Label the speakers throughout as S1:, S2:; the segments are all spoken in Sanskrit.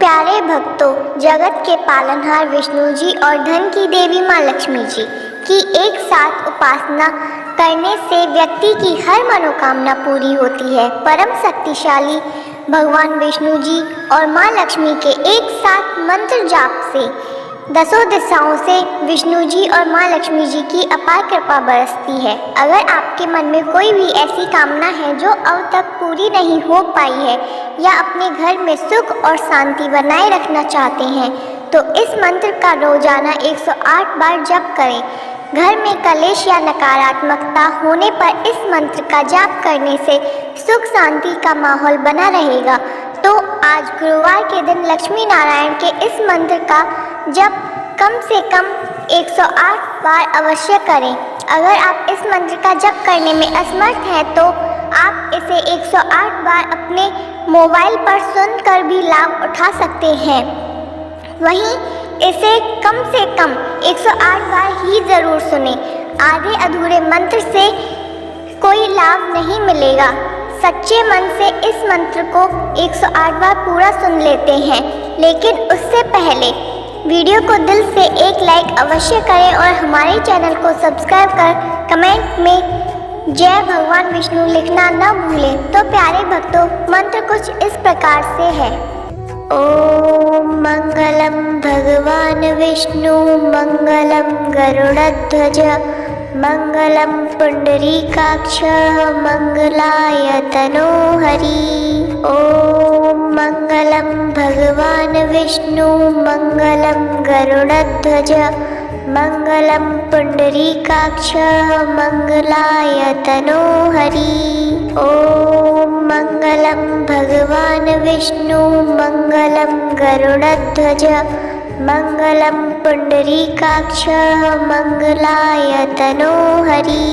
S1: प्यारे भक्तों, जगत के पालनहार विष्णु जी और धन की देवी माँ लक्ष्मी जी की एक साथ उपासना करने से व्यक्ति की हर मनोकामना पूरी होती है। परम शक्तिशाली भगवान विष्णु जी और माँ लक्ष्मी के एक साथ मंत्र जाप से दसों दिशाओं से विष्णु जी और माँ लक्ष्मी जी की अपार कृपा बरसती है। अगर आपके मन में कोई भी ऐसी कामना है जो अब तक पूरी नहीं हो पाई है या अपने घर में सुख और शांति बनाए रखना चाहते हैं, तो इस मंत्र का रोजाना 108 बार जप करें। घर में कलेश या नकारात्मकता होने पर इस मंत्र का जाप करने से सुख शांति का माहौल बना रहेगा। तो आज गुरुवार के दिन लक्ष्मी नारायण के इस मंत्र का जप कम से कम 108 बार अवश्य करें। अगर आप इस मंत्र का जप करने में असमर्थ हैं तो आप इसे 108 बार अपने मोबाइल पर सुनकर भी लाभ उठा सकते हैं। वहीं इसे कम से कम 108 बार ही ज़रूर सुनें। आधे अधूरे मंत्र से कोई लाभ नहीं मिलेगा। सच्चे मन से इस मंत्र को 108 बार पूरा सुन लेते हैं, लेकिन उससे पहले वीडियो को दिल से एक लाइक अवश्य करें और हमारे चैनल को सब्सक्राइब कर कमेंट में जय भगवान विष्णु लिखना न भूलें। तो प्यारे भक्तों, मंत्र कुछ इस प्रकार से है। ओम मंगलम भगवान विष्णु मंगलम गरुड़ध्वज मंगलम पुंडरीकाक्ष मंगलाय तनोहरि। ओम मंगलम भगवान विष्णु मंगलम गरुड़ध्वज मंगलम पुंडरीकाक्ष मंगलाय तनोहरि। ओम मंगलम भगवान विष्णु मंगलम गरुड़ध्वज मंगलम पुंडरीकाक्ष मंगलाय तनोहरि।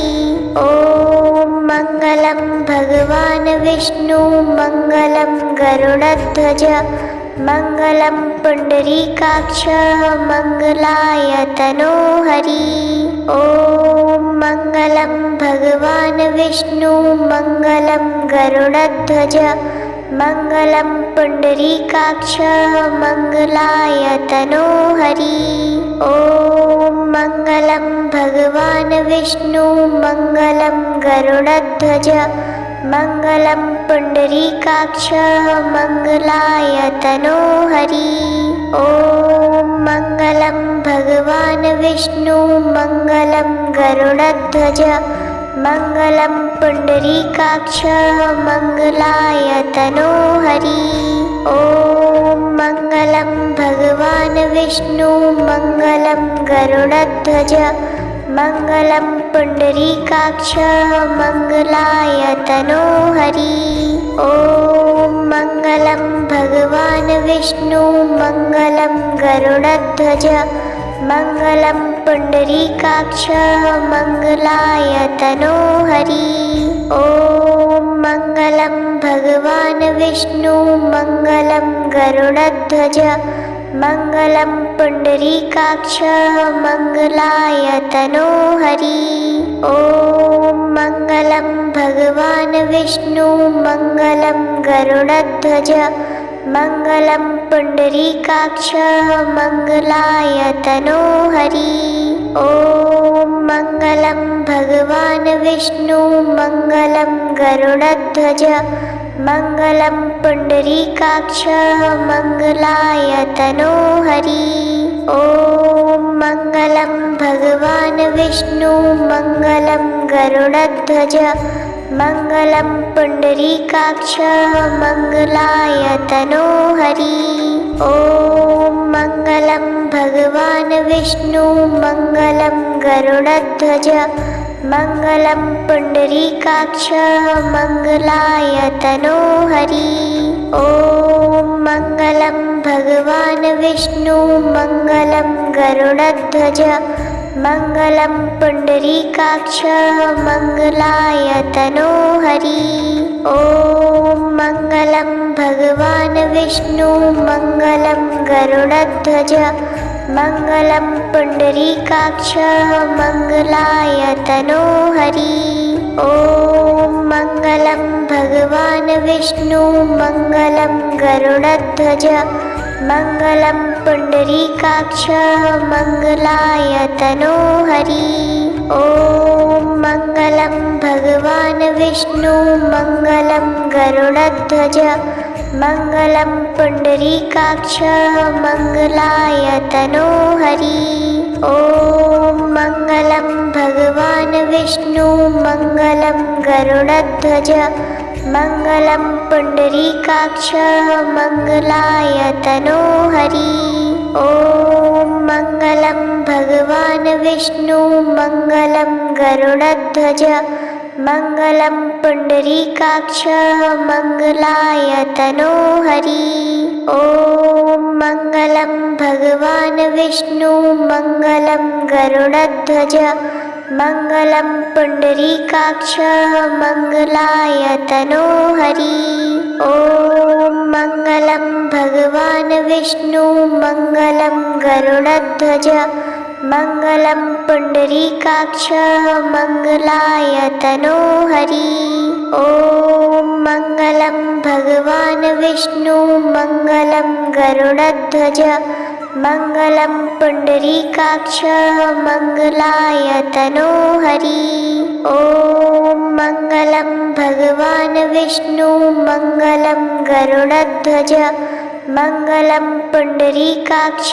S1: ओम मंगलम भगवान विष्णु मंगलम गरुड़ध्वज मंगलम पुंडरीकाक्ष मंगलाय तनोहरि। ओम मंगलम भगवान विष्णु मंगलम गरुड़ध्वज मंगलम पुंडरीकाक्ष मंगलाय तनोहरि। ओम मंगलम भगवान विष्णु मंगलम गरुड़ध्वज मंगलम पुंडरीकाक्ष मंगलाय तनोहरि। ओम मंगलम भगवान विष्णु मंगलम गरुड़ध्वज मंगलम पुंडरीकाक्ष मंगलाय तनोहरि। ओम मंगलम भगवान विष्णु मंगलम गरुड़ध्वज मंगलम पुंडरीकाक्ष मंगलाय तनोहरि। ओम मंगलम भगवान विष्णु मंगलम गरुड़ध्वज मंगलम पुंडरीकाक्ष मंगलाय तनोहरि। ओम मंगलम भगवान विष्णु मंगलम गरुड़ध्वज मंगलम पुंडरीकाक्ष मंगलाय तनोहरि। ओम मंगलम भगवान विष्णु मंगलम गरुड़ध्वज मंगलम पुंडरीकाक्ष मंगलाय तनोहरि। ओम मंगलम भगवान विष्णु मंगलम गरुड़ध्वज मंगलम पुंडरीकाक्ष मंगलाय तनोहरि। ओम मंगलम भगवान विष्णु मंगलम गरुड़ध्वज मंगलम पुंडरीकाक्ष मंगलाय तनोहरि। ओम मंगलम भगवान विष्णु मंगलम गरुड़ध्वज मंगलम पुंडरीकाक्ष मंगलाय तनोहरि। ओम मंगलम भगवान विष्णु मंगलम गरुड़ध्वज मंगलम पुंडरीकाक्ष मंगलाय तनोहरि। ओम मंगलम भगवान विष्णु मंगलम गरुड़ध्वज मंगलम पुंडरीकाक्ष मंगलाय तनोहरि। ओम मंगलम भगवान विष्णु मंगलम गरुड़ध्वज मङ्गलं पुण्डरीकाक्ष मङ्गलाय तनोहरि। ॐ मङ्गलं भगवान् विष्णु मङ्गलं गरुडध्वज मङ्गलं पुण्डरीकाक्ष मङ्गलाय तनोहरि। ॐ मङ्गलं भगवान् विष्णु मङ्गलं गरुडध्वज मङ्गलं पुण्डरीकाक्ष मङ्गलाय तनोहरि। ॐ मङ्गलं भगवान् विष्णु मङ्गलं गरुडध्वज मङ्गलं पुण्डरीकाक्ष मङ्गलाय तनोहरि। ॐ मङ्गलं भगवान् विष्णु मङ्गलं गरुडध्वज मङ्गलं पुण्डरीकाक्ष मङ्गलाय तनोहरि। ॐ मङ्गलं भगवान् विष्णु मङ्गलं गरुडध्वज मङ्गलं पुण्डरीकाक्ष मङ्गलाय तनोहरि। ॐ मङ्गलं भगवान् विष्णु मङ्गलं गरुडध्वज मङ्गलं पुण्डरीकाक्ष मङ्गलाय तनोहरि। ॐ मङ्गलं भगवान् विष्णु मङ्गलं गरुडध्वज मङ्गलं पुण्डरीकाक्ष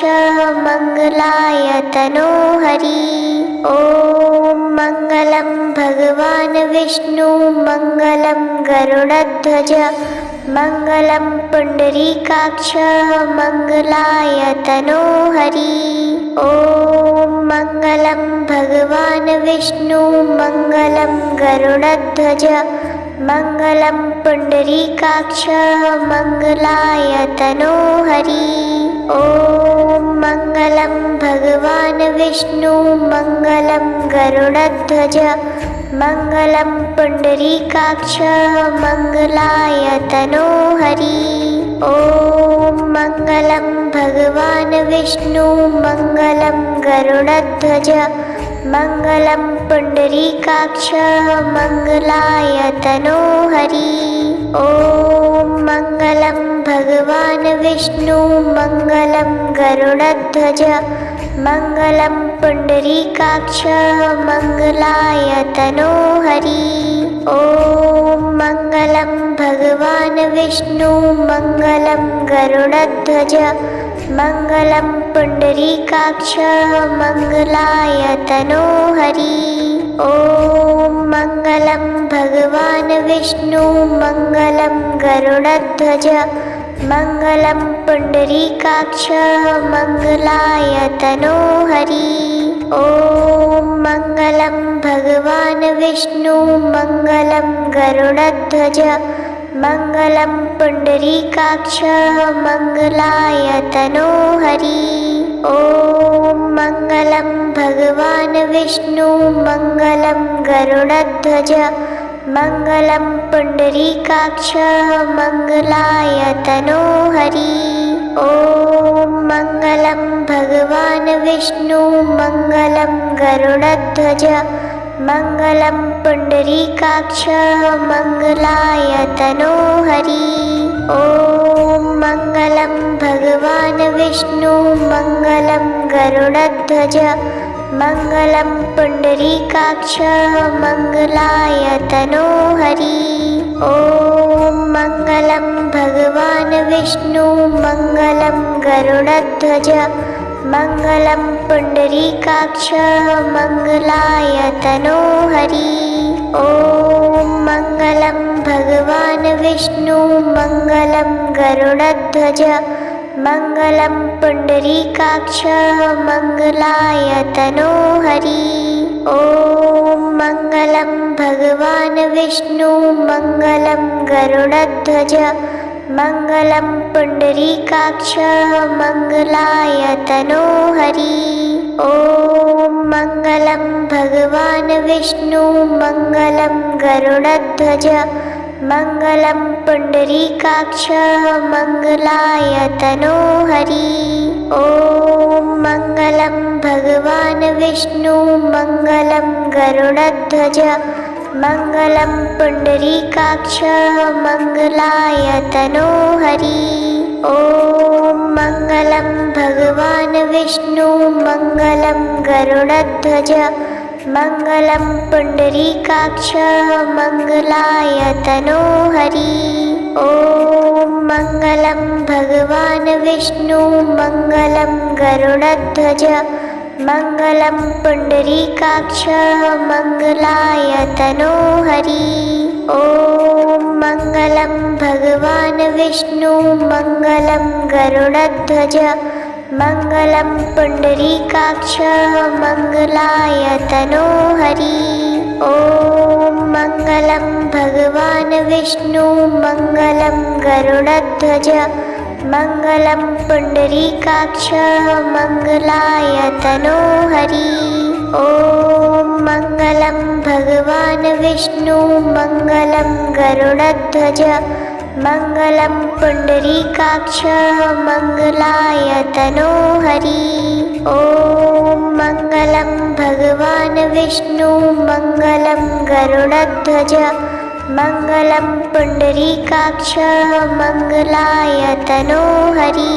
S1: मङ्गलाय तनोहरि। ॐ मङ्गलं भगवान् विष्णु मङ्गलं गरुडध्वज मङ्गलं पुण्डरीकाक्ष मङ्गलाय तनोहरि। ॐ मङ्गलं भगवान् विष्णु मङ्गलं गरुडध्वज मङ्गलं पुण्डरीकाक्ष मङ्गलाय तनोहरि। ॐ मङ्गलं भगवान् विष्णु मङ्गलं गरुडध्वज मङ्गलं पुण्डरीकाक्ष मङ्गलाय तनोहरि। ॐ मङ्गलं भगवान् विष्णु मङ्गलं गरुडध्वज मङ्गलं पुण्डरीकाक्ष मङ्गलाय तनोहरि। ॐ मङ्गलं भगवान् विष्णु मङ्गलं गरुडध्वज मङ्गलं पुण्डरीकाक्ष मङ्गलाय तनोहरि। ॐ मङ्गलं भगवान् विष्णु मङ्गलं गरुडध्वज मङ्गलं पुण्डरीकाक्ष मङ्गलाय तनोहरि। ॐ मङ्गलं भगवान् विष्णु मङ्गलं गरुडध्वज मङ्गलं पुण्डरीकाक्ष मङ्गलाय तनोहरि। ॐ मङ्गलं भगवान् विष्णु मङ्गलं गरुडध्वज मङ्गलं पुण्डरीकाक्ष मङ्गलाय तनोहरि। ॐ मङ्गलं भगवान् विष्णु मङ्गलं गरुडध्वज मङ्गलं पुण्डरीकाक्ष मङ्गलाय तनोहरि। ॐ मङ्गलं भगवान् विष्णु मङ्गलं गरुडध्वज मङ्गलं पुण्डरीकाक्ष मङ्गलाय तनोहरि। ॐ मङ्गलं भगवान् विष्णु मङ्गलं गरुडध्वज मङ्गलं पुण्डरीकाक्ष मङ्गलाय तनोहरि। ॐ मङ्गलं भगवान् विष्णु मङ्गलं गरुडध्वज मङ्गलं पुण्डरीकाक्ष मङ्गलाय तनोहरि। ॐ मङ्गलं भगवान् विष्णु मङ्गलं गरुडध्वज मङ्गलं पुण्डरीकाक्ष मङ्गलाय तनोहरि। ॐ मङ्गलं भगवान् विष्णु मङ्गलं गरुडध्वज मङ्गलं पुण्डरीकाक्ष मङ्गलाय तनोहरि। ॐ मङ्गलं भगवान् विष्णु मङ्गलं गरुडध्वज मङ्गलं पुण्डरीकाक्ष मङ्गलाय तनोहरि। ॐ मङ्गलं भगवान् विष्णु मङ्गलं गरुडध्वज मङ्गलं पुण्डरीकाक्ष मङ्गलाय तनोहरि। ॐ मङ्गलं भगवान् विष्णु मङ्गलं गरुडध्वज मङ्गलं पुण्डरीकाक्ष मङ्गलायतनो हरि। ॐ मङ्गलं भगवान् विष्णु मङ्गलं गरुडध्वज मङ्गलं पुण्डरीकाक्ष मङ्गलायतनो हरि। ॐ मङ्गलं भगवान् विष्णु मङ्गलं गरुडध्वज मङ्गलं पुण्डरीकाक्ष मङ्गलायतनो हरि। ॐ मङ्गलं भगवान् विष्णु मङ्गलं गरुडध्वज मङ्गलं पुण्डरीकाक्ष मङ्गलायतनो हरि। ॐ मङ्गलं भगवान् विष्णु मङ्गलं गरुडध्वज मङ्गलं पुण्डरीकाक्ष मङ्गलायतनो हरि। ॐ मङ्गलं भगवान् विष्णु मङ्गलं गरुडध्वज मङ्गलं पुण्डरीकाक्ष मङ्गलायतनो हरि।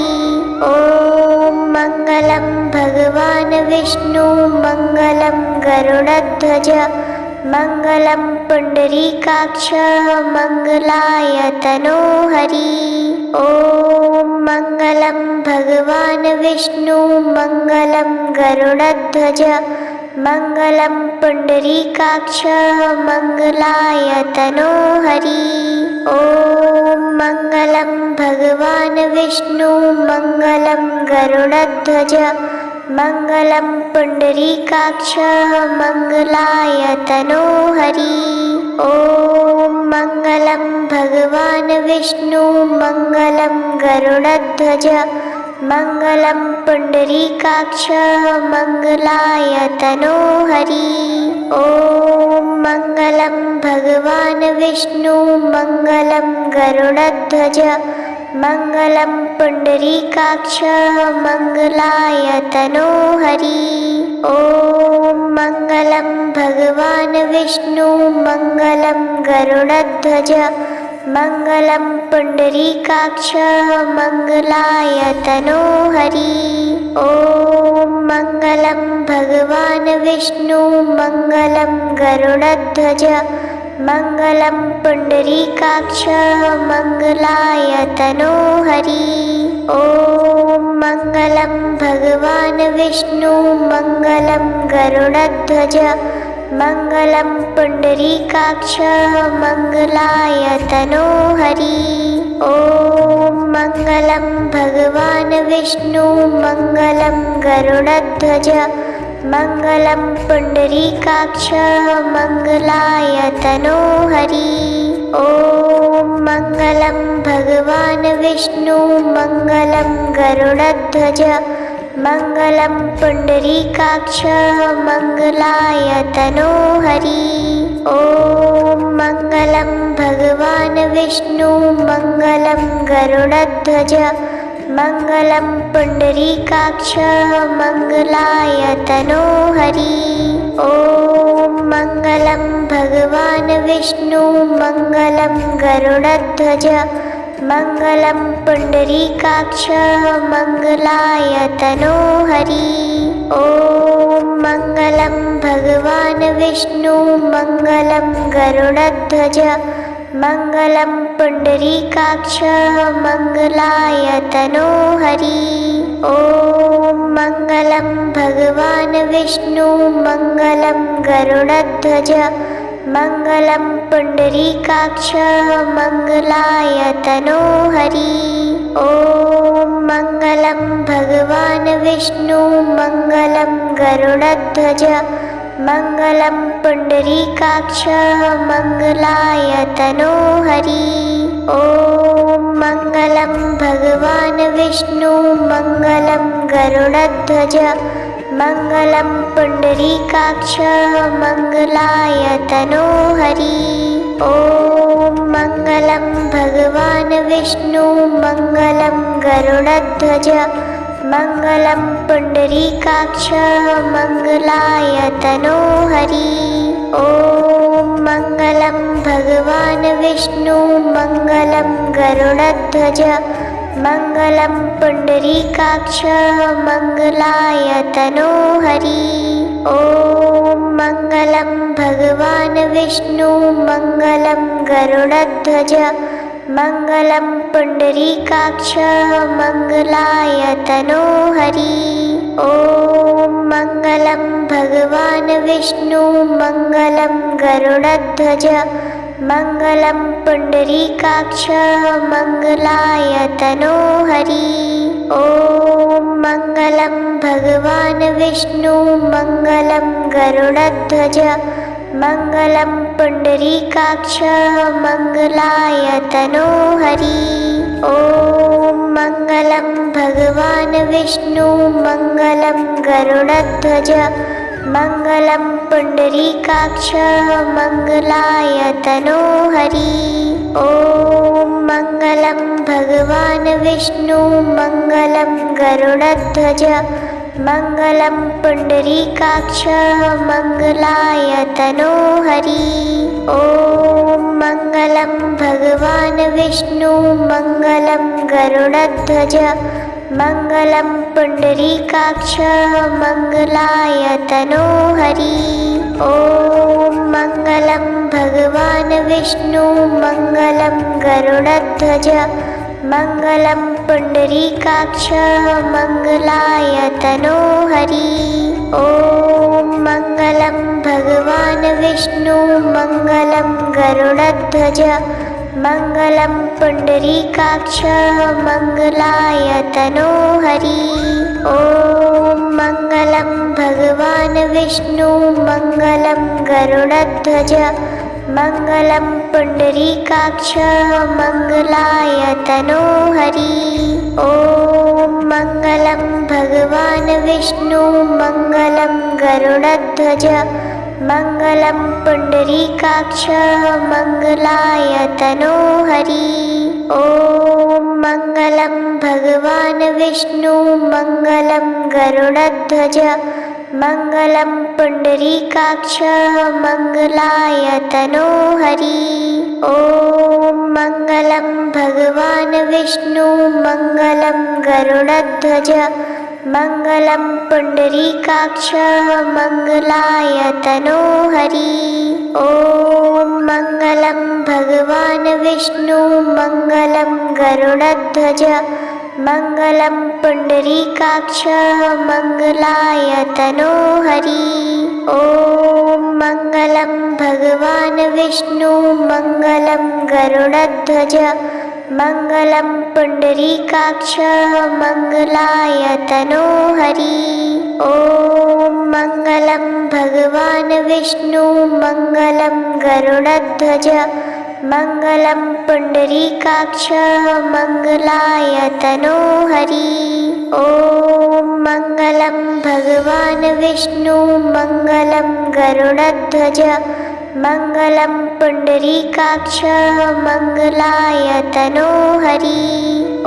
S1: ॐ मङ्गलं भगवान् विष्णु मङ्गलं गरुडध्वज मङ्गलं पुण्डरीकाक्ष मङ्गलायतनो हरि। ॐ मङ्गलं भगवान् विष्णु मङ्गलं गरुडध्वज मङ्गलं पुण्डरीकाक्ष मङ्गलायतनो हरि। ॐ मङ्गलं भगवान् विष्णु मङ्गलं गरुडध्वज मङ्गलं पुण्डरीकाक्ष मङ्गलायतनो हरि। ॐ मङ्गलं भगवान् विष्णु मङ्गलं गरुडध्वज मङ्गलं पुण्डरीकाक्ष मङ्गलायतनो हरि। ॐ मङ्गलं भगवान् विष्णु मङ्गलं गरुडध्वज मङ्गलं पुण्डरीकाक्ष मङ्गलायतनो हरि। ॐ मङ्गलं भगवान् विष्णु मङ्गलं गरुडध्वज मङ्गलं पुण्डरीकाक्ष मङ्गलायतनो हरि। ॐ मङ्गलं भगवान् विष्णु मङ्गलं गरुडध्वज मङ्गलं पुण्डरीकाक्ष मङ्गलायतनो हरि। ॐ मङ्गलं भगवान् विष्णु मङ्गलं गरुडध्वज मङ्गलं पुण्डरीकाक्ष मङ्गलायतनो हरि। ॐ मङ्गलं भगवान् विष्णु मङ्गलं गरुडध्वज मङ्गलं पुण्डरीकाक्ष मङ्गलायतनो हरि। ॐ मङ्गलं भगवान् विष्णु मङ्गलं गरुडध्वज मङ्गलं पुण्डरीकाक्ष मङ्गलायतनो हरि। ॐ मङ्गलं भगवान् विष्णु मङ्गलं गरुडध्वज मङ्गलं पुण्डरीकाक्ष मङ्गलायतनो हरि। ॐ मङ्गलं भगवान् विष्णु मङ्गलं गरुडध्वज मङ्गलं पुण्डरीकाक्ष मङ्गलायतनो हरि। ॐ मङ्गलं भगवान् विष्णु मङ्गलं गरुडध्वज मङ्गलं पुण्डरीकाक्ष मङ्गलायतनो हरि। ॐ मङ्गलं भगवान् विष्णु मङ्गलं गरुडध्वज मङ्गलं पुण्डरीकाक्ष मङ्गलायतनो हरि। ॐ मङ्गलं भगवान् विष्णु मङ्गलं गरुडध्वज मङ्गलं पुण्डरीकाक्ष मङ्गलायतनो हरि। ॐ मङ्गलं भगवान् विष्णु मङ्गलं गरुडध्वज मङ्गलं पुण्डरीकाक्ष मङ्गलायतनो हरि। ॐ मङ्गलं भगवान् विष्णु मङ्गलं गरुडध्वज मङ्गलं पुण्डरीकाक्ष मङ्गलायतनो हरि। ॐ मङ्गलं भगवान् विष्णु मङ्गलं गरुडध्वज मङ्गलं पुण्डरीकाक्ष मङ्गलाय तनोहरि। ॐ मङ्गलं भगवान् विष्णु मङ्गलं गरुडध्वज मङ्गलं पुण्डरीकाक्ष मङ्गलाय तनोहरि। ॐ मङ्गलं भगवान् विष्णु मङ्गलं गरुडध्वज मङ्गलं पुण्डरीकाक्ष मङ्गलाय तनोहरि। ॐ मङ्गलं भगवान् विष्णु मङ्गलं गरुडध्वज मङ्गलं पुण्डरीकाक्ष मङ्गलाय तनोहरि। ॐ मङ्गलं भगवान् विष्णु मङ्गलं गरुडध्वज मङ्गलं पुण्डरीकाक्ष मङ्गलाय तनोहरि। ॐ मङ्गलं भगवान् विष्णु मङ्गलं गरुडध्वज मङ्गलं पुण्डरीकाक्ष मङ्गलाय तनोहरि। ॐ मङ्गलं भगवान् विष्णु मङ्गलं गरुडध्वज मङ्गलं पुण्डरीकाक्ष मङ्गलाय तनोहरि। ॐ मङ्गलं भगवान् विष्णु मङ्गलं गरुडध्वज मङ्गलं पुण्डरीकाक्ष मङ्गलाय तनोहरि। ॐ मङ्गलं भगवान् विष्णु मङ्गलं गरुडध्वज मङ्गलं पुण्डरीकाक्ष मङ्गलाय तनोहरि। ॐ मङ्गलं भगवान् विष्णु मङ्गलं गरुडध्वज मङ्गलं पुण्डरीकाक्ष मङ्गलाय तनोहरि। ॐ मङ्गलं भगवान् विष्णु मङ्गलं गरुडध्वज मङ्गलं पुण्डरीकाक्ष मङ्गलाय तनोहरि। ॐ मङ्गलं भगवान् विष्णु मङ्गलं गरुडध्वज मङ्गलं पुण्डरीकाक्ष मङ्गलाय तनोहरि। ॐ मङ्गलं भगवान् विष्णु मङ्गलं गरुडध्वज मङ्गलं पुण्डरीकाक्ष मङ्गलाय तनोहरि। ॐ मङ्गलं भगवान् विष्णु मङ्गलं गरुडध्वज मङ्गलं पुण्डरीकाक्ष मङ्गलाय तनोहरि। ॐ मङ्गलं भगवान् विष्णु मङ्गलं गरुडध्वज मङ्गलं पुण्डरीकाक्ष मङ्गलाय तनोहरि। ॐ मङ्गलं भगवान् विष्णु मङ्गलं गरुडध्वज मङ्गलं पुण्डरीकाक्ष मङ्गलाय तनोहरि। ॐ मङ्गलं भगवान् विष्णु मङ्गलं गरुडध्वज मङ्गलं पुण्डरीकाक्ष मङ्गलाय तनोहरि।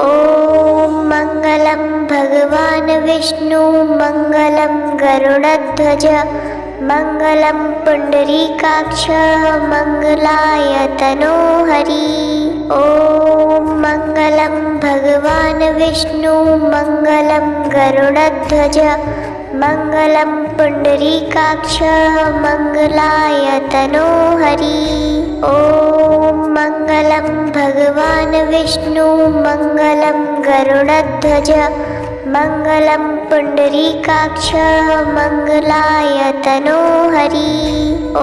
S1: ॐ मङ्गलं भगवान् विष्णु मङ्गलं गरुडध्वज मङ्गलं पुण्डरीकाक्ष मङ्गलाय तनोहरि। ॐ मङ्गलं भगवान् विष्णु मङ्गलं गरुडध्वज मङ्गलं पुण्डरीकाक्ष मङ्गलाय तनोहरि। ॐ मङ्गलं भगवान् विष्णु मङ्गलं गरुडध्वज मङ्गलं पुण्डरीकाक्ष मङ्गलाय तनोहरि।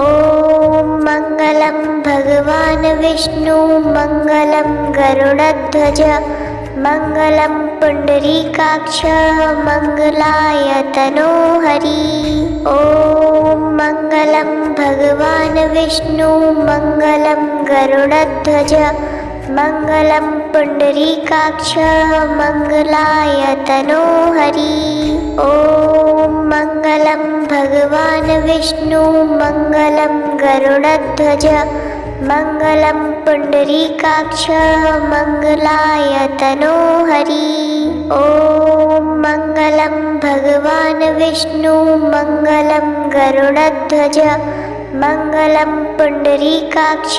S1: ॐ मङ्गलं भगवान् विष्णु मङ्गलं गरुडध्वज मङ्गलं पुण्डरीकाक्ष मङ्गलाय तनोहरि। ॐ मङ्गलं भगवान् विष्णु मङ्गलं गरुडध्वज मङ्गलं पुण्डरीकाक्ष मङ्गलाय तनोहरि। ॐ मङ्गलं भगवान् विष्णु मङ्गलं गरुडध्वज मङ्गलं पुण्डरीकाक्ष मङ्गलाय तनोहरि। ॐ मङ्गलं भगवान् विष्णु मङ्गलं गरुडध्वज मङ्गलं पुण्डरीकाक्ष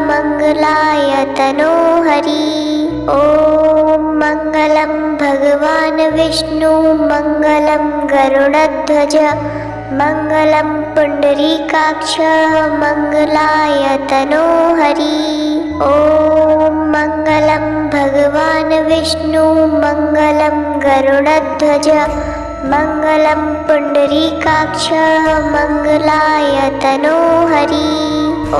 S1: मङ्गलाय तनोहरि। ॐ मङ्गलं भगवान् विष्णु मङ्गलं गरुडध्वज मङ्गलं पुण्डरीकाक्ष मङ्गलायतनो हरि। ॐ मङ्गलं भगवान् विष्णु मङ्गलं गरुडध्वज मङ्गलं पुण्डरीकाक्ष मङ्गलायतनो हरि।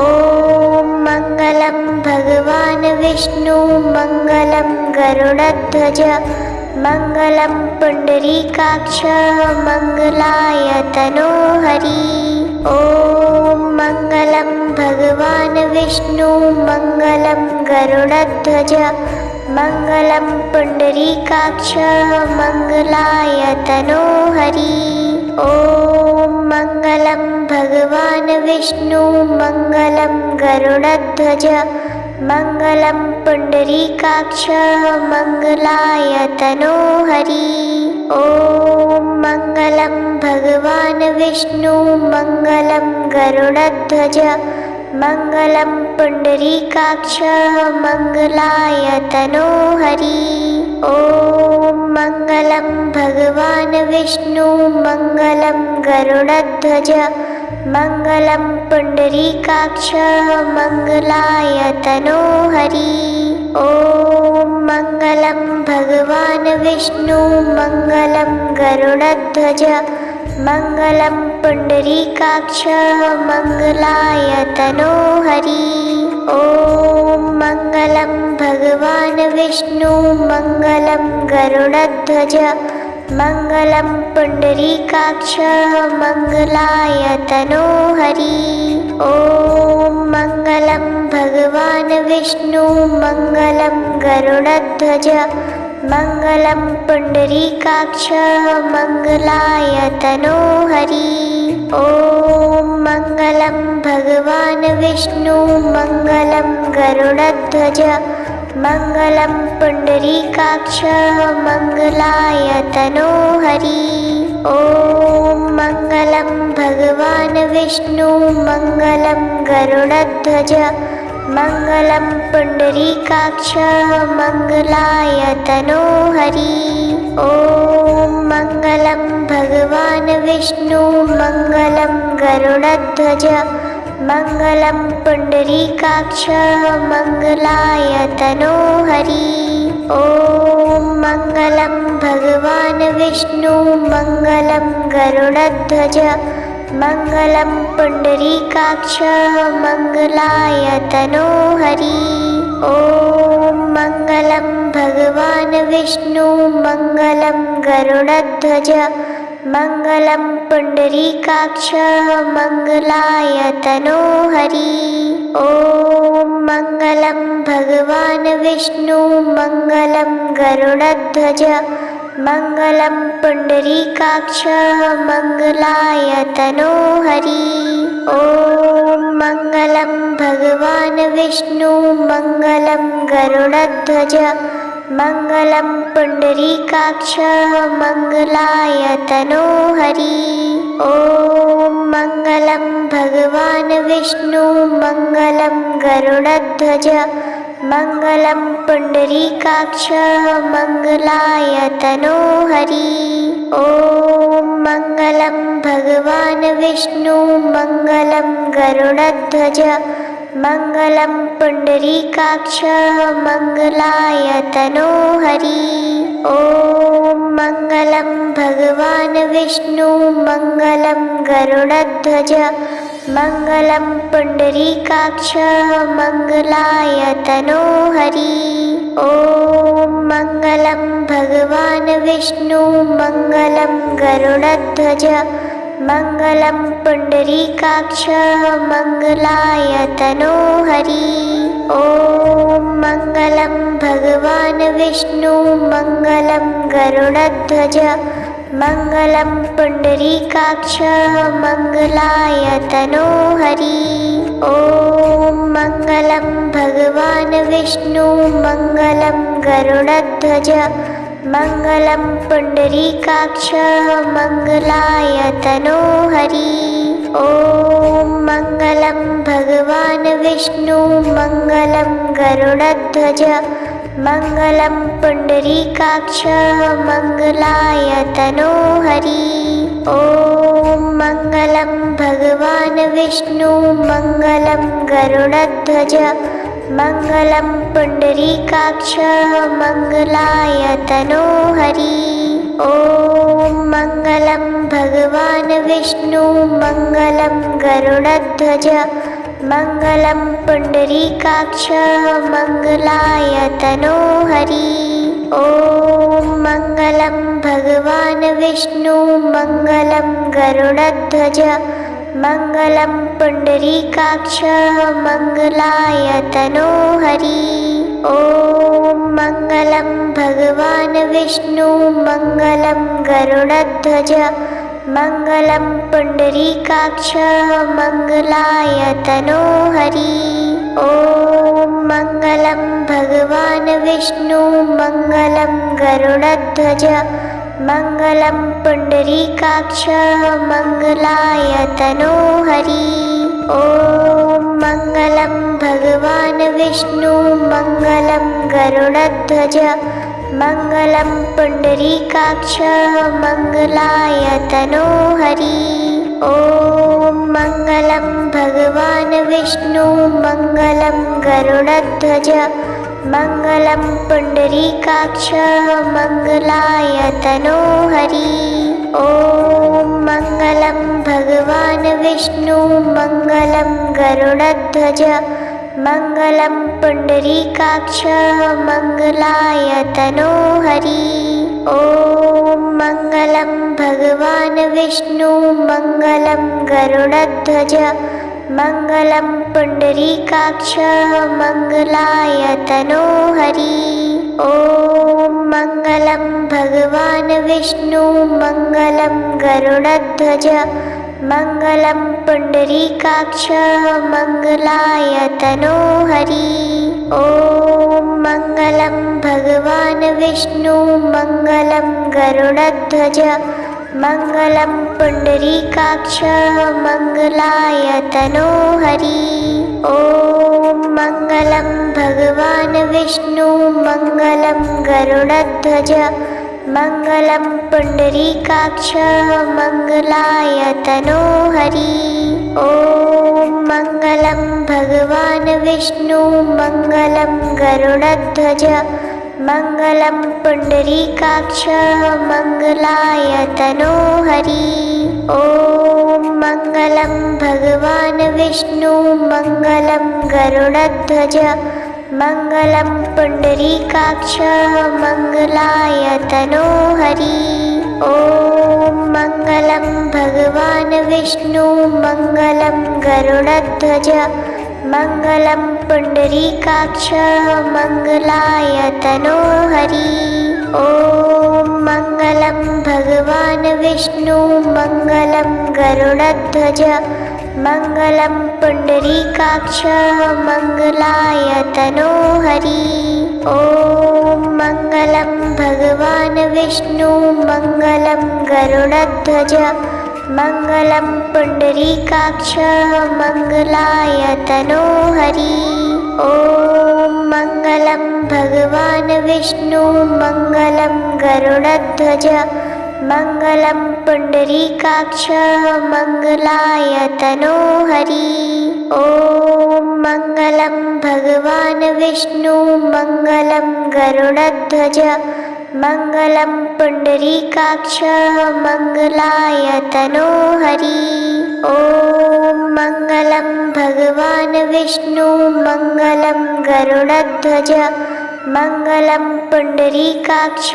S1: ॐ मङ्गलं भगवान् विष्णु मङ्गलं गरुडध्वज मङ्गलं पुण्डरीकाक्ष मङ्गलायतनो हरि। ॐ मङ्गलं भगवान् विष्णु मङ्गलं गरुडध्वज मङ्गलं पुण्डरीकाक्ष मङ्गलायतनो हरि। ॐ मङ्गलं भगवान् विष्णु मङ्गलं गरुडध्वज मङ्गलं पुण्डरीकाक्ष मङ्गलायतनो हरि। ॐ मङ्गलं भगवान् विष्णु मङ्गलं गरुडध्वज मङ्गलं पुण्डरीकाक्ष मङ्गलायतनो हरि। ॐ मङ्गलं भगवान् विष्णु मङ्गलं गरुडध्वज मङ्गलं पुण्डरीकाक्ष मङ्गलायतनो हरि। ॐ मङ्गलं भगवान् विष्णु मङ्गलं गरुडध्वज मङ्गलं पुण्डरीकाक्ष मङ्गलायतनो हरि। ॐ मङ्गलं भगवान् विष्णु मङ्गलं गरुडध्वज मङ्गलं पुण्डरीकाक्ष मङ्गलायतनो हरि। ॐ मङ्गलं भगवान् विष्णु मङ्गलं गरुडध्वज मङ्गलं पुण्डरीकाक्ष मङ्गलायतनो हरि। ॐ मङ्गलं भगवान् विष्णु मङ्गलं गरुडध्वज मङ्गलं पुण्डरीकाक्ष मङ्गलायतनो हरि। ॐ मङ्गलं भगवान् विष्णु मङ्गलं गरुडध्वज मङ्गलं पुण्डरीकाक्ष मङ्गलायतनो हरि। ॐ मङ्गलं भगवान् विष्णु मङ्गलं गरुडध्वज मङ्गलं पुण्डरीकाक्ष मङ्गलायतनो हरि। ॐ मङ्गलं भगवान् विष्णु मङ्गलं गरुडध्वज मङ्गलं पुण्डरीकाक्ष मङ्गलायतनो हरि। ॐ मङ्गलं भगवान् विष्णु मङ्गलं गरुडध्वज मङ्गलं पुण्डरीकाक्ष मङ्गलायतनो हरि। ॐ मङ्गलं भगवान् विष्णु मङ्गलं गरुडध्वज मङ्गलं पुण्डरीकाक्ष मङ्गलायतनो हरि। ॐ मङ्गलं भगवान् विष्णु मङ्गलं गरुडध्वज मङ्गलं पुण्डरीकाक्ष मङ्गलायतनो हरि। ॐ मङ्गलं भगवान् विष्णु मङ्गलं गरुडध्वज मङ्गलं पुण्डरीकाक्ष मङ्गलायतनो हरि। ॐ मङ्गलं भगवान् विष्णु मङ्गलं गरुडध्वज मङ्गलं पुण्डरीकाक्ष मङ्गलायतनो हरि। ॐ मङ्गलं भगवान् विष्णु मङ्गलं गरुडध्वज मङ्गलं पुण्डरीकाक्ष मङ्गलायतनो हरि। ॐ मङ्गलं भगवान् विष्णु मङ्गलं गरुडध्वज मङ्गलं पुण्डरीकाक्ष मङ्गलायतनो हरि। ॐ मङ्गलं भगवान् विष्णु मङ्गलं गरुडध्वज मङ्गलं पुण्डरीकाक्ष मङ्गलायतनो हरि। ॐ मङ्गलं भगवान् विष्णु मङ्गलं गरुडध्वज मङ्गलं पुण्डरीकाक्ष मङ्गलायतनो हरि। ॐ मङ्गलं भगवान् विष्णु मङ्गलं गरुडध्वज मङ्गलं पुण्डरीकाक्ष मङ्गलाय तनोहरि। ॐ मङ्गलं भगवान् विष्णु मङ्गलं गरुडध्वज मङ्गलं पुण्डरीकाक्ष मङ्गलाय तनोहरि। ॐ मङ्गलं भगवान् विष्णु मङ्गलं गरुडध्वज मङ्गलं पुण्डरीकाक्ष मङ्गलाय तनोहरि। ॐ मङ्गलं भगवान् विष्णु मङ्गलं गरुडध्वज मङ्गलं पुण्डरीकाक्ष मङ्गलाय तनोहरि। ॐ मङ्गलं भगवान् विष्णु मङ्गलं गरुडध्वज मङ्गलं पुण्डरीकाक्ष मङ्गलाय तनोहरि। ॐ मङ्गलं भगवान् विष्णु मङ्गलं गरुडध्वज मङ्गलं पुण्डरीकाक्ष मङ्गलाय तनोहरि। ॐ मङ्गलं भगवान् विष्णु मङ्गलं गरुडध्वज मङ्गलं पुण्डरीकाक्ष मङ्गलाय तनोहरि। ॐ मङ्गलं भगवान् विष्णु मङ्गलं गरुडध्वज मङ्गलं पुण्डरीकाक्ष मङ्गलाय तनोहरि। ॐ मङ्गलं भगवान् विष्णु मङ्गलं गरुडध्वज मङ्गलं पुण्डरीकाक्ष मङ्गलाय तनोहरि। ॐ मङ्गलं भगवान् विष्णु मङ्गलं गरुडध्वज मङ्गलं पुण्डरीकाक्ष मङ्गलाय तनोहरि। ॐ मङ्गलं भगवान् विष्णु मङ्गलं गरुडध्वज मङ्गलं पुण्डरीकाक्ष मङ्गलाय तनोहरि। ॐ मङ्गलं भगवान् विष्णु मङ्गलं गरुडध्वज मङ्गलं पुण्डरीकाक्ष मङ्गलाय तनोहरि। ॐ मङ्गलं भगवान् विष्णु मङ्गलं गरुडध्वज मङ्गलं पुण्डरीकाक्ष मङ्गलाय तनोहरि। ॐ मङ्गलं भगवान् विष्णु मङ्गलं गरुडध्वज मङ्गलं पुण्डरीकाक्ष मङ्गलाय तनोहरि। ॐ मङ्गलं भगवान् विष्णु मङ्गलं गरुडध्वज मङ्गलं पुण्डरीकाक्ष मङ्गलाय तनोहरि। ॐ मङ्गलं भगवान् विष्णु मङ्गलं गरुडध्वज मङ्गलं पुण्डरीकाक्ष मङ्गलाय तनोहरि। ॐ मङ्गलं भगवान् विष्णु मङ्गलं गरुडध्वज मङ्गलं पुण्डरीकाक्ष मङ्गलाय तनोहरि। ॐ मङ्गलं भगवान् विष्णु मङ्गलं गरुडध्वज मङ्गलं पुण्डरीकाक्ष मङ्गलाय तनोहरि। ॐ मङ्गलं भगवान् विष्णु मङ्गलं गरुडध्वज मङ्गलं पुण्डरीकाक्ष मङ्गलाय तनोहरि। ॐ मङ्गलं भगवान् विष्णु मङ्गलं गरुडध्वज मङ्गलं पुण्डरीकाक्ष मङ्गलाय तनोहरि। ॐ मङ्गलं भगवान् विष्णु मङ्गलं गरुडध्वज मङ्गलं पुण्डरीकाक्ष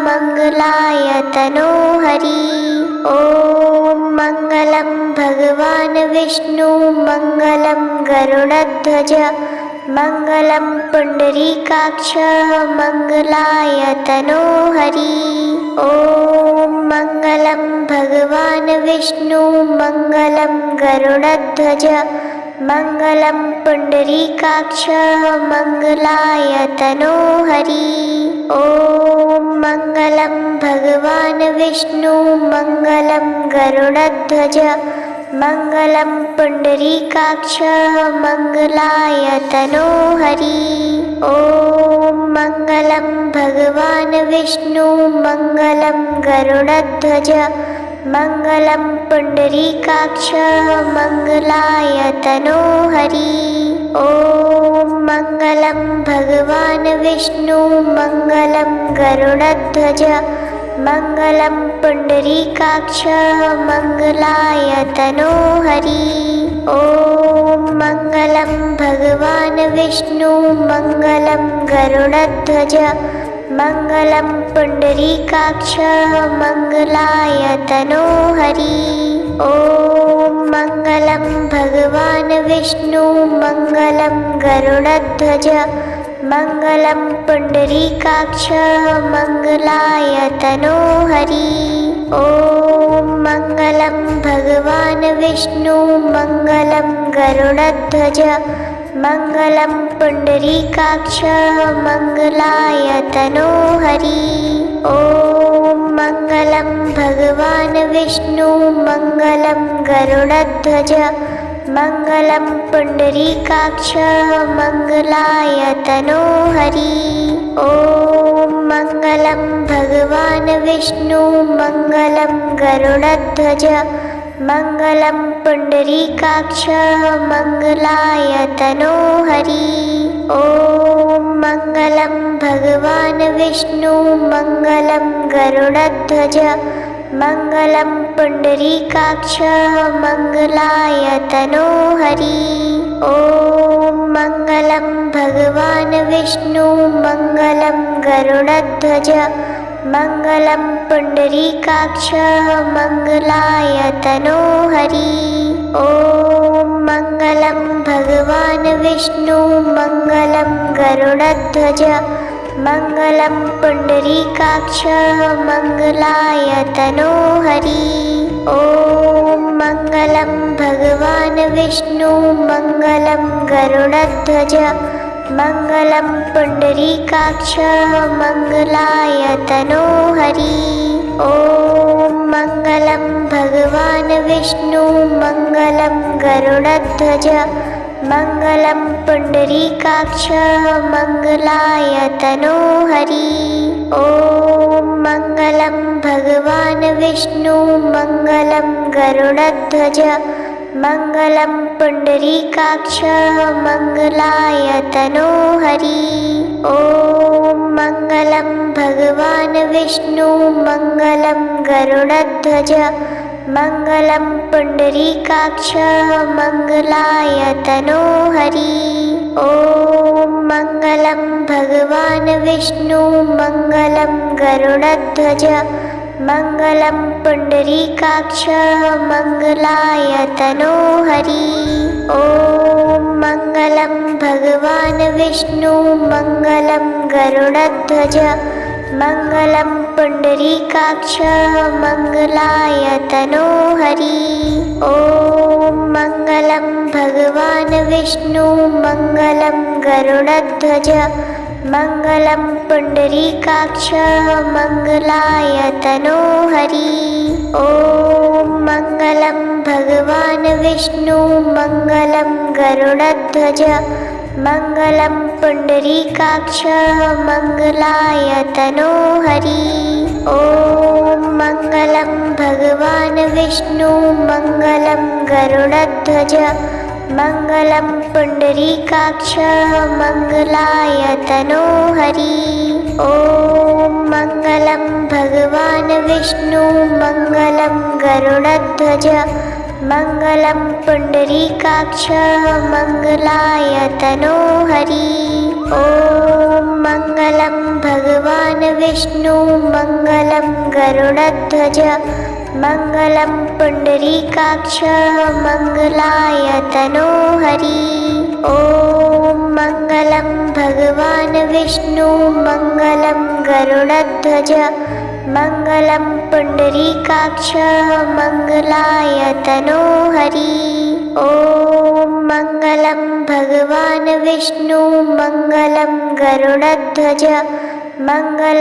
S1: मङ्गलाय तनोहरि। ॐ मङ्गलं भगवान् विष्णु मङ्गलं गरुडध्वज मङ्गलं पुण्डरीकाक्ष मङ्गलाय तनोहरि। ॐ मङ्गलं भगवान् विष्णु मङ्गलं गरुडध्वज मङ्गलं पुण्डरीकाक्ष मङ्गलाय तनोहरि। ॐ मङ्गलं भगवान् विष्णु मङ्गलं गरुडध्वज मङ्गलं पुण्डरीकाक्ष मङ्गलायतनो हरि। ॐ मङ्गलं भगवान् विष्णु मङ्गलं गरुडध्वज मङ्गलं पुण्डरीकाक्ष मङ्गलायतनो हरि। ॐ मङ्गलं भगवान् विष्णु मङ्गलं गरुडध्वज मङ्गलं पुण्डरीकाक्ष मङ्गलायतनो हरि। ॐ मङ्गलं भगवान् विष्णु मङ्गलं गरुडध्वज मङ्गलं पुण्डरीकाक्ष मङ्गलायतनो हरि। ॐ मङ्गलं भगवान् विष्णु मङ्गलं गरुडध्वज मङ्गलं पुण्डरीकाक्ष मङ्गलायतनो हरि। ॐ मङ्गलं भगवान् विष्णु मङ्गलं गरुडध्वज मङ्गलं पुण्डरीकाक्ष मङ्गलायतनो हरि। ॐ मङ्गलं भगवान् विष्णु मङ्गलं गरुडध्वज मङ्गलं पुण्डरीकाक्ष मङ्गलायतनो हरि। ॐ मङ्गलं भगवान् विष्णु मङ्गलं गरुडध्वज मङ्गलं पुण्डरीकाक्ष मङ्गलायतनो हरि। ॐ मङ्गलं भगवान् विष्णु मङ्गलं गरुडध्वज मङ्गलं पुण्डरीकाक्ष मङ्गलायतनो हरि। ॐ मङ्गलं भगवान् विष्णु मङ्गलं गरुडध्वज मङ्गलं पुण्डरीकाक्ष मङ्गलायतनो हरि। ॐ मङ्गलं भगवान् विष्णु मङ्गलं गरुडध्वज मङ्गलं पुण्डरीकाक्ष मङ्गलायतनो हरि। ॐ मङ्गलं भगवान् विष्णु मङ्गलं गरुडध्वज मङ्गलं पुण्डरीकाक्ष मङ्गलायतनो हरि। ॐ मङ्गलं भगवान् विष्णु मङ्गलं गरुडध्वज मङ्गलं पुण्डरीकाक्ष मङ्गलायतनो हरि। ॐ मङ्गलं भगवान् विष्णु मङ्गलं गरुडध्वज मङ्गलं पुण्डरीकाक्ष मङ्गलायतनो हरि। ॐ मङ्गलं भगवान् विष्णु मङ्गलं गरुडध्वज मङ्गलं पुण्डरीकाक्ष मङ्गलायतनो हरि। ॐ मङ्गलं भगवान् विष्णु मङ्गलं गरुडध्वज मङ्गलं पुण्डरीकाक्ष मङ्गलायतनो हरि। ॐ मङ्गलं भगवान् विष्णु मङ्गलं गरुडध्वज मङ्गलं पुण्डरीकाक्ष मङ्गलायतनो हरि। ॐ मङ्गलं भगवान् विष्णु मङ्गलं गरुडध्वज मङ्गलं पुण्डरीकाक्ष मङ्गलायतनो हरि। ॐ मङ्गलं भगवान् विष्णु मङ्गलं गरुडध्वज मङ्गलं पुण्डरीकाक्ष मङ्गलायतनो हरि। ॐ मङ्गलं भगवान् विष्णु मङ्गलं गरुडध्वज मङ्गलं पुण्डरीकाक्ष मङ्गलायतनो हरि। ॐ मङ्गलं भगवान् विष्णु मङ्गलं गरुडध्वज मङ्गलं पुण्डरीकाक्ष मङ्गलायतनो हरि। ॐ मङ्गलं भगवान् विष्णु मङ्गलं गरुडध्वज मङ्गलं पुण्डरीकाक्ष मङ्गलायतनो हरि। ॐ मङ्गलं भगवान् विष्णु मङ्गलं गरुडध्वज मङ्गलं पुण्डरीकाक्ष मङ्गलायतनो हरि। ॐ मङ्गलं भगवान् विष्णु मङ्गलं गरुडध्वज मङ्गलं